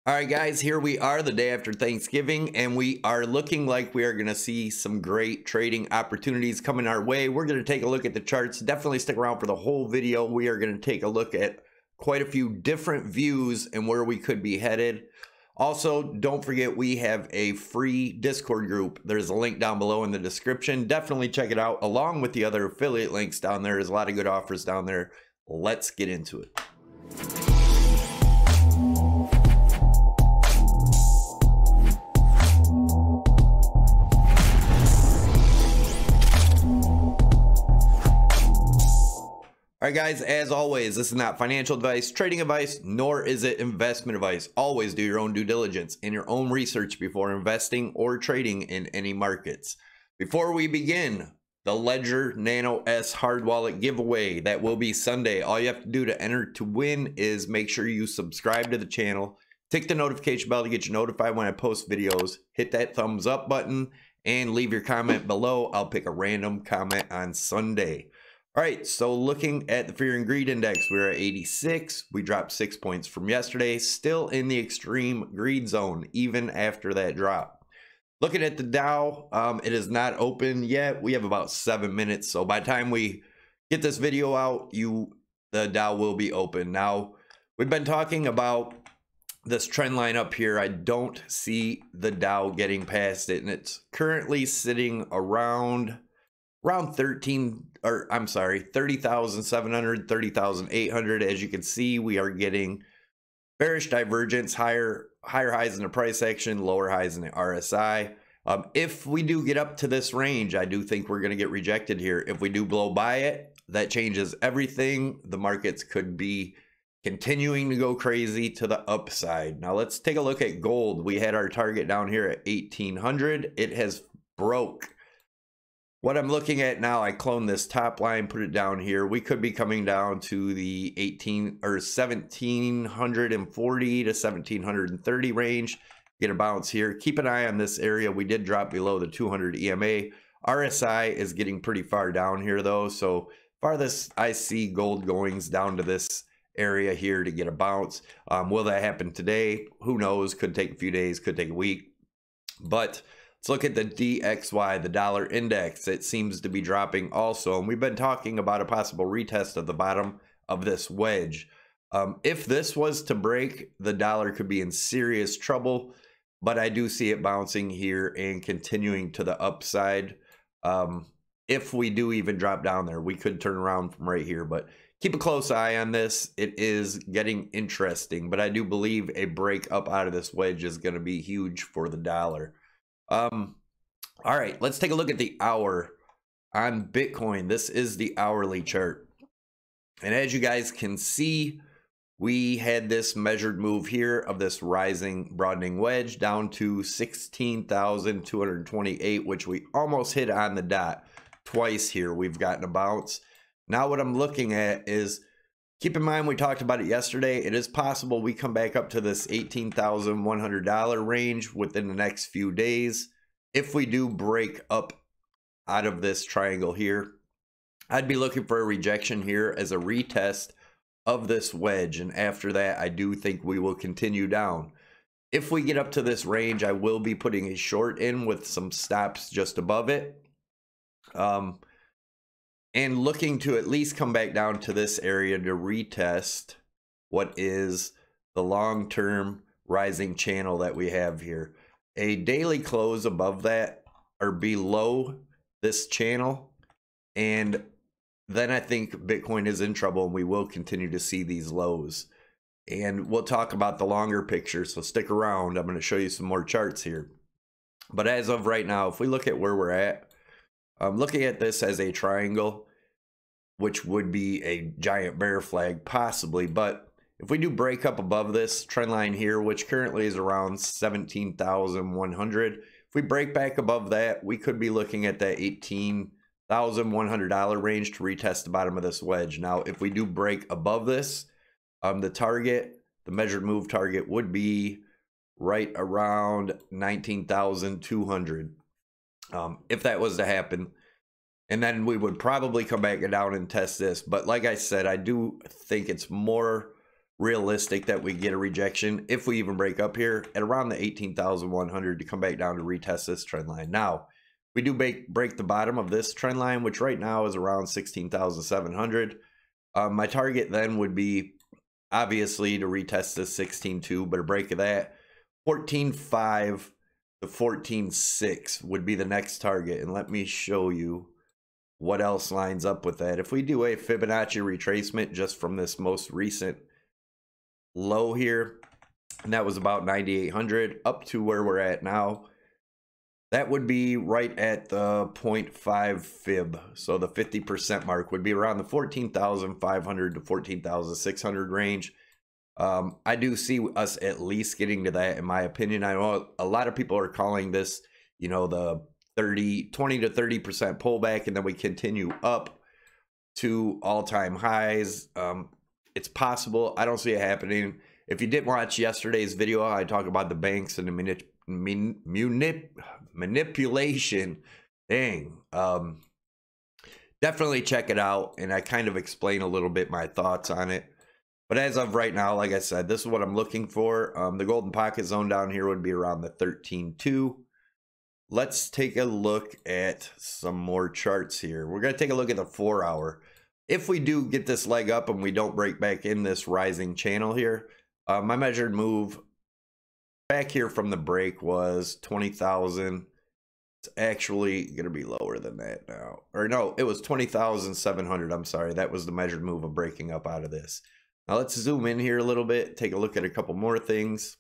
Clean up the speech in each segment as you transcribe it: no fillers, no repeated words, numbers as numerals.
All right, guys, here we are the day after Thanksgiving, and we are looking like we are going to see some great trading opportunities coming our way. We're going to take a look at the charts. Definitely stick around for the whole video. We are going to take a look at quite a few different views and where we could be headed. Also, don't forget we have a free Discord group. There's a link down below in the description. Definitely check it out along with the other affiliate links down there. There's a lot of good offers down there. Let's get into it. All right, guys, as always, this is not financial advice, trading advice, nor is it investment advice. Always do your own due diligence and your own research before investing or trading in any markets. Before we begin, the Ledger Nano S hard wallet giveaway, that will be Sunday. All you have to do to enter to win is make sure you subscribe to the channel, tick the notification bell to get you notified when I post videos, hit that thumbs up button, and leave your comment below. I'll pick a random comment on Sunday. All right, so looking at the Fear and Greed Index, we're at 86. We dropped 6 points from yesterday, still in the extreme greed zone, even after that drop. Looking at the Dow, it is not open yet. We have about 7 minutes, so by the time we get this video out, the Dow will be open. Now, we've been talking about this trend line up here. I don't see the Dow getting past it, and it's currently sitting around 30,700, 30,800. As you can see, we are getting bearish divergence, higher highs in the price action, lower highs in the RSI. If we do get up to this range, I do think we're going to get rejected here. If we do blow by it, that changes everything. The markets could be continuing to go crazy to the upside. Now let's take a look at gold. We had our target down here at 1,800. It has broke. What I'm looking at now, I clone this top line, put it down here. We could be coming down to the 1740 to 1730 range. Get a bounce here. Keep an eye on this area. We did drop below the 200 EMA. RSI is getting pretty far down here though. So farthest I see gold goings down to this area here to get a bounce. Will that happen today? Who knows? Could take a few days, could take a week. But let's look at the DXY, the dollar index. It seems to be dropping also. And we've been talking about a possible retest of the bottom of this wedge. If this was to break, the dollar could be in serious trouble. But I do see it bouncing here and continuing to the upside. If we do even drop down there, we could turn around from right here. But keep a close eye on this. It is getting interesting. But I do believe a break up out of this wedge is going to be huge for the dollar. All right, let's take a look at the hour on Bitcoin. This is the hourly chart. And as you guys can see, we had this measured move here of this rising broadening wedge down to 16,228, which we almost hit on the dot twice here. We've gotten a bounce. Now what I'm looking at is, keep in mind, we talked about it yesterday. It is possible we come back up to this $18,100 range within the next few days. If we do break up out of this triangle here, I'd be looking for a rejection here as a retest of this wedge. And after that, I do think we will continue down. If we get up to this range, I will be putting a short in with some stops just above it. And looking to at least come back down to this area to retest what is the long-term rising channel that we have here. A daily close above that or below this channel, and then I think Bitcoin is in trouble and we will continue to see these lows. And we'll talk about the longer picture, so stick around. I'm going to show you some more charts here. But as of right now, if we look at where we're at, I'm looking at this as a triangle, which would be a giant bear flag possibly. But if we do break up above this trend line here, which currently is around 17,100, if we break back above that, we could be looking at that $18,100 range to retest the bottom of this wedge. Now, if we do break above this, the target, the measured move target would be right around 19,200. If that was to happen. And then we would probably come back down and test this. But like I said, I do think it's more realistic that we get a rejection if we even break up here at around the 18,100 to come back down to retest this trend line. Now, we do break the bottom of this trend line, which right now is around 16,700. My target then would be obviously to retest this 16.2, but a break of that 14.5 to 14.6 would be the next target. And let me show you what else lines up with that. If we do a Fibonacci retracement just from this most recent low here, and that was about 9,800 up to where we're at now, that would be right at the 0.5 fib. So the 50% mark would be around the 14,500 to 14,600 range. I do see us at least getting to that, in my opinion. I know a lot of people are calling this, you know, the 20 to 30% pullback, and then we continue up to all-time highs. It's possible. I don't see it happening. If you didn't watch yesterday's video, I talk about the banks and the manipulation. Dang. Definitely check it out, and I kind of explain a little bit my thoughts on it. But as of right now, like I said, this is what I'm looking for. The golden pocket zone down here would be around the 13.2. Let's take a look at some more charts here. We're going to take a look at the 4-hour. If we do get this leg up and we don't break back in this rising channel here, my measured move back here from the break was 20,000. It's actually going to be lower than that now. Or no, it was 20,700. I'm sorry. That was the measured move of breaking up out of this. Now let's zoom in here a little bit, take a look at a couple more things.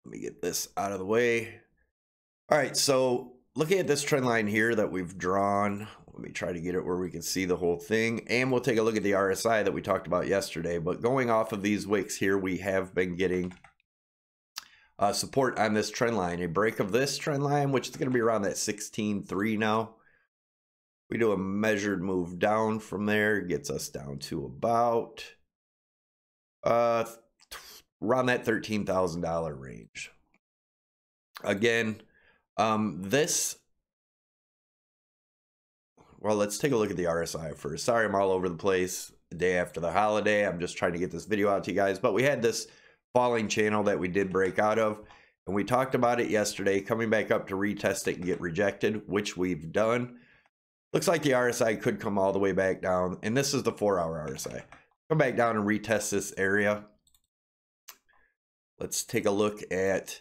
Let me get this out of the way. All right, so looking at this trend line here that we've drawn, let me try to get it where we can see the whole thing. And we'll take a look at the RSI that we talked about yesterday. But going off of these wicks here, we have been getting support on this trend line. A break of this trend line, which is going to be around that 16.3 now. We do a measured move down from there, gets us down to about around that $13,000 range. Again, this, well, let's take a look at the RSI first. Sorry, I'm all over the place the day after the holiday. I'm just trying to get this video out to you guys. But we had this falling channel that we did break out of, and we talked about it yesterday, coming back up to retest it and get rejected, which we've done. Looks like the RSI could come all the way back down, and this is the 4-hour RSI. Come back down and retest this area. Let's take a look at,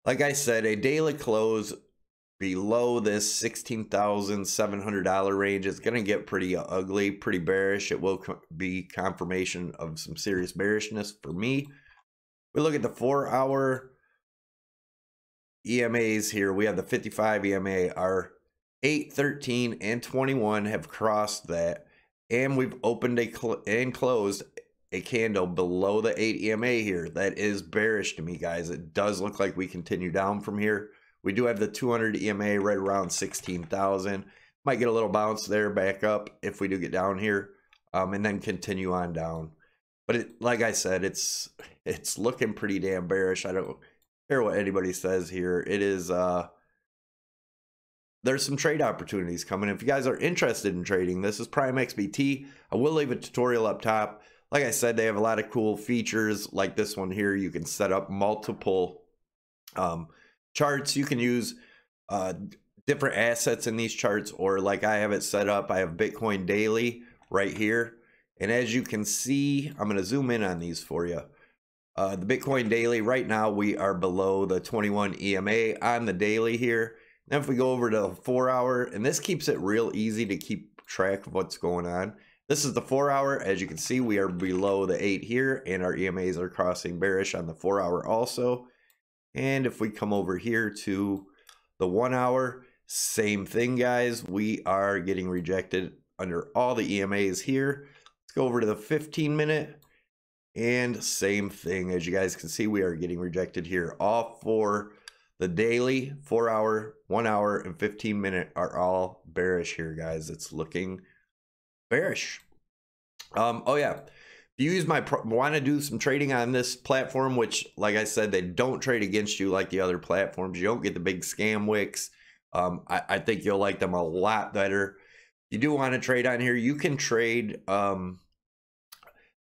like I said, a daily close below this $16,700 range is going to get pretty ugly, pretty bearish. It will be confirmation of some serious bearishness for me. We look at the 4-hour EMAs here. We have the 55 EMA. Our 8, 13, and 21 have crossed that, and we've opened and closed a candle below the 8 EMA here. That is bearish to me, guys. It does look like we continue down from here. We do have the 200 EMA right around 16,000. Might get a little bounce there back up if we do get down here, and then continue on down. But like I said, it's looking pretty damn bearish. I don't care what anybody says here. It is there's some trade opportunities coming. If you guys are interested in trading, this is Prime XBT. I will leave a tutorial up top. Like I said, they have a lot of cool features like this one here. You can set up multiple charts. You can use different assets in these charts, or like I have it set up, I have Bitcoin daily right here. And as you can see, I'm going to zoom in on these for you. The Bitcoin daily, right now we are below the 21 EMA on the daily here. Now if we go over to the 4-hour, and this keeps it real easy to keep track of what's going on. This is the 4-hour. As you can see, we are below the 8 here, and our EMAs are crossing bearish on the 4-hour also. And if we come over here to the 1-hour, same thing, guys. We are getting rejected under all the EMAs here. Let's go over to the 15-minute, and same thing. As you guys can see, we are getting rejected here. All for the daily, 4-hour, 1-hour, and 15-minute are all bearish here, guys. It's looking bearish. Oh yeah, if you use want to do some trading on this platform, which like I said, they don't trade against you like the other platforms. You don't get the big scam wicks. I think you'll like them a lot better. You do want to trade on here, you can trade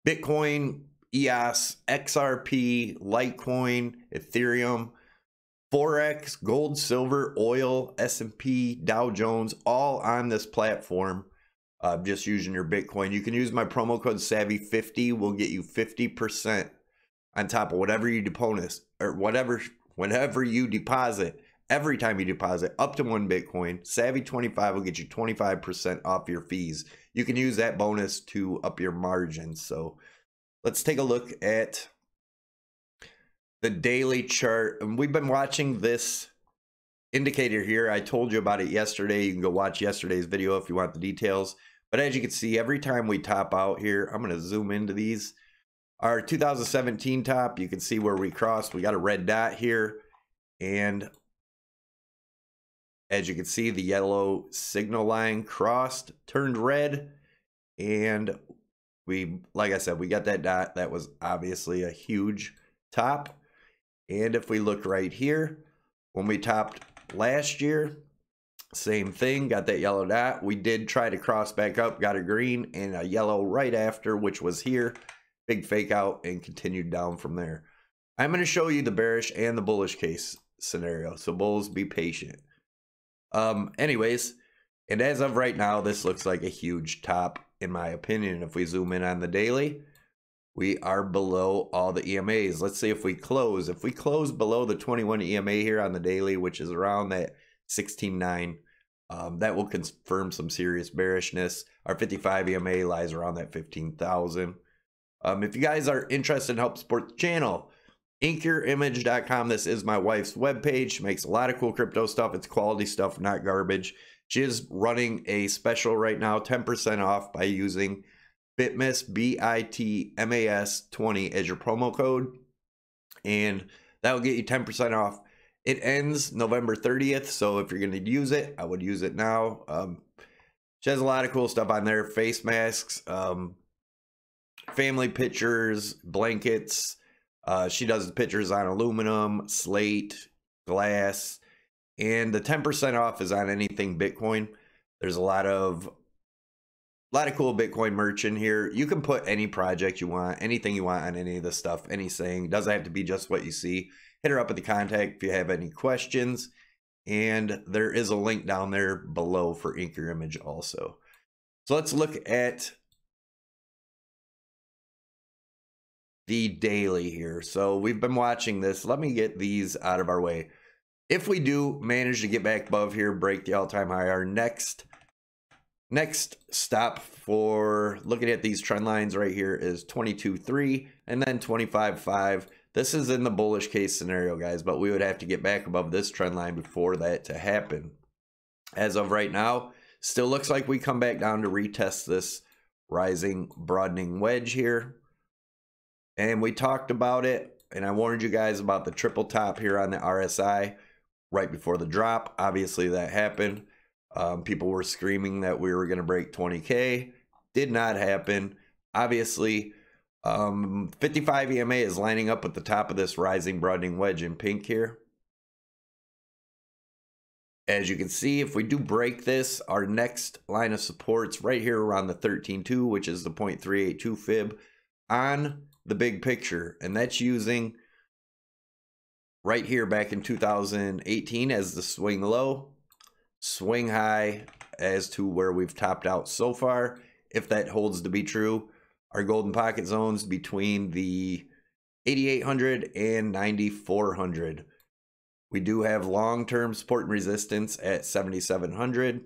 Bitcoin, EOS, XRP, Litecoin, Ethereum, Forex, gold, silver, oil, S&P, Dow Jones, all on this platform. Just using your Bitcoin. You can use my promo code Savy50. Will get you 50% on top of whatever you deposit, or whatever you deposit. Every time you deposit up to 1 Bitcoin, Savy25 will get you 25% off your fees. You can use that bonus to up your margins. So let's take a look at the daily chart. And we've been watching this indicator here. I told you about it yesterday. You can go watch yesterday's video if you want the details. But as you can see, every time we top out here, I'm going to zoom into these. Our 2017 top, you can see where we crossed. We got a red dot here. And as you can see, the yellow signal line crossed, turned red. And we, like I said, we got that dot. That was obviously a huge top. And if we look right here, when we topped last year, same thing, got that yellow dot. We did try to cross back up, got a green and a yellow right after, which was here. Big fake out and continued down from there. I'm going to show you the bearish and the bullish case scenario. So bulls, be patient. Anyways, and as of right now, this looks like a huge top, in my opinion. If we zoom in on the daily, we are below all the EMAs. Let's see if we close. If we close below the 21 EMA here on the daily, which is around that 16.9, that will confirm some serious bearishness. Our 55 EMA lies around that 15,000. If you guys are interested in help support the channel, inkyourimage.com. This is my wife's webpage. She makes a lot of cool crypto stuff. It's quality stuff, not garbage. She is running a special right now, 10% off by using BITMAS, BITMAS 20 as your promo code. And that will get you 10% off. It ends November 30th. So if you're going to use it, I would use it now. She has a lot of cool stuff on there. Face masks, family pictures, blankets. She does pictures on aluminum, slate, glass, and the 10% off is on anything Bitcoin. There's a lot of cool Bitcoin merch in here. You can put any project you want, anything you want on any of this stuff, any saying. Doesn't have to be just what you see. Hit her up at the contact if you have any questions. And there is a link down there below for Ink Your Image also. So let's look at the daily here. So we've been watching this. Let me get these out of our way. If we do manage to get back above here, break the all-time high, our next stop for looking at these trend lines right here is 22.3 and then 25.5. This is in the bullish case scenario, guys, but we would have to get back above this trend line before that to happen. As of right now, still looks like we come back down to retest this rising broadening wedge here. And we talked about it, and I warned you guys about the triple top here on the RSI right before the drop. Obviously, that happened. People were screaming that we were going to break 20K. Did not happen. Obviously, 55 EMA is lining up at the top of this rising broadening wedge in pink here. As you can see, if we do break this, our next line of support's right here around the 13.2, which is the 0.382 fib on the big picture. And that's using right here back in 2018 as the swing low, swing high as to where we've topped out so far. If that holds to be true, our golden pocket zones between the 8,800 and 9,400. We do have long-term support and resistance at 7,700.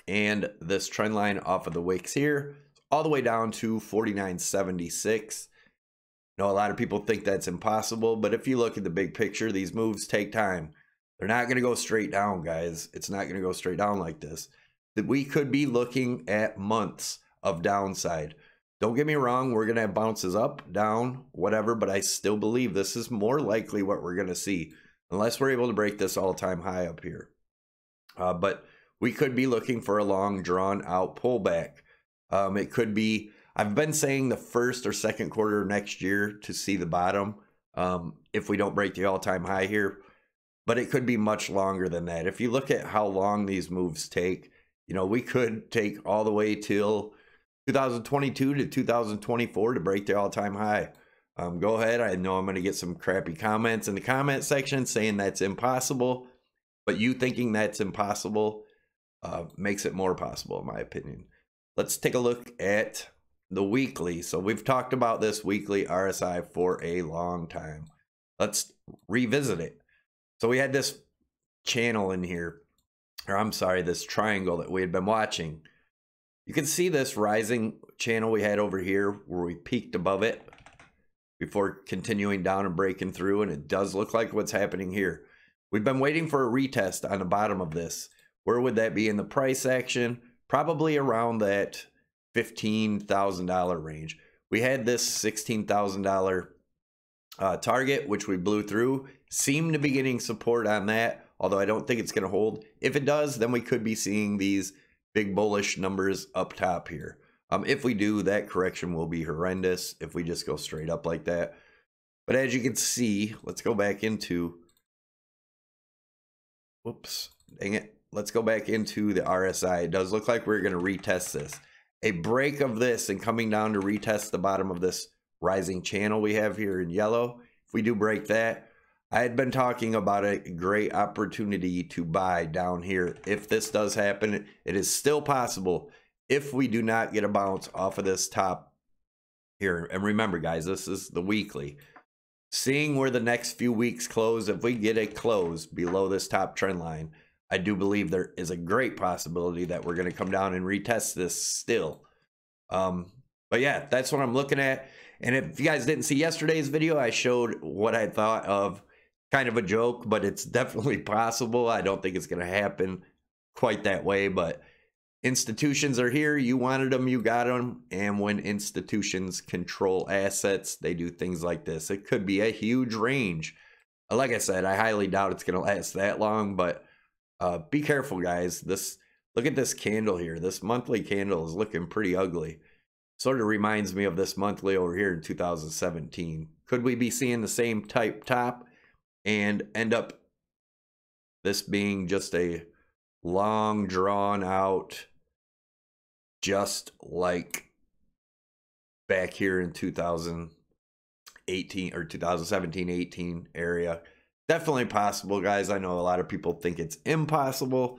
And this trend line off of the wicks here, all the way down to 49.76. Now, a lot of people think that's impossible, but if you look at the big picture, these moves take time. They're not going to go straight down, guys. It's not going to go straight down like this. That we could be looking at months of downside. Don't get me wrong, we're going to have bounces up, down, whatever, but I still believe this is more likely what we're going to see, unless we're able to break this all-time high up here. But we could be looking for a long, drawn-out pullback. It could be, I've been saying the first or second quarter of next year to see the bottom if we don't break the all-time high here. But it could be much longer than that. If you look at how long these moves take, you know, we could take all the way till 2022 to 2024 to break the all-time high. Go ahead. I know I'm going to get some crappy comments in the comment section saying that's impossible, but you thinking that's impossible makes it more possible, in my opinion. Let's take a look at the weekly. So we've talked about this weekly RSI for a long time. Let's revisit it. So we had this channel in here, or I'm sorry, this triangle that we had been watching. You can see this rising channel we had over here where we peaked above it before continuing down and breaking through, and it does look like what's happening here. We've been waiting for a retest on the bottom of this. Where would that be in the price action? Probably around that $15,000 range. We had this $16,000 target, which we blew through. Seem to be getting support on that, although I don't think it's going to hold. If it does, then we could be seeing these big bullish numbers up top here. If we do, that correction will be horrendous if we just go straight up like that. But as you can see, let's go back into, whoops, dang it. Let's go back into the RSI. It does look like we're going to retest this. A break of this and coming down to retest the bottom of this rising channel we have here in yellow. If we do break that, I had been talking about a great opportunity to buy down here. If this does happen, it is still possible if we do not get a bounce off of this top here. And remember, guys, this is the weekly. Seeing where the next few weeks close, if we get a close below this top trend line, I do believe there is a great possibility that we're going to come down and retest this still. But yeah, that's what I'm looking at. And if you guys didn't see yesterday's video, I showed what I thought of kind of a joke, but it's definitely possible. I don't think it's going to happen quite that way, but institutions are here. You wanted them, you got them. And when institutions control assets, they do things like this. It could be a huge range. Like I said, I highly doubt it's going to last that long, but be careful, guys. Look at this candle here. This monthly candle is looking pretty ugly. Sort of reminds me of this monthly over here in 2017. Could we be seeing the same type top and end up this being just a long drawn out, just like back here in 2018 or 2017-18 area? Definitely possible, guys. I know a lot of people think it's impossible.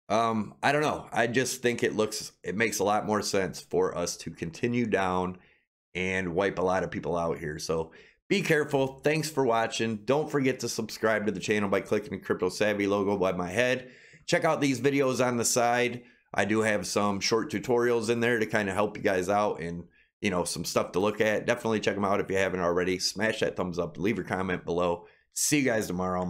I don't know. I just think it makes a lot more sense for us to continue down and wipe a lot of people out here. So be careful. Thanks for watching. Don't forget to subscribe to the channel by clicking the Crypto Savvy logo by my head. Check out these videos on the side. I do have some short tutorials in there to kind of help you guys out and, you know, some stuff to look at. Definitely check them out if you haven't already. Smash that thumbs up. Leave your comment below. See you guys tomorrow.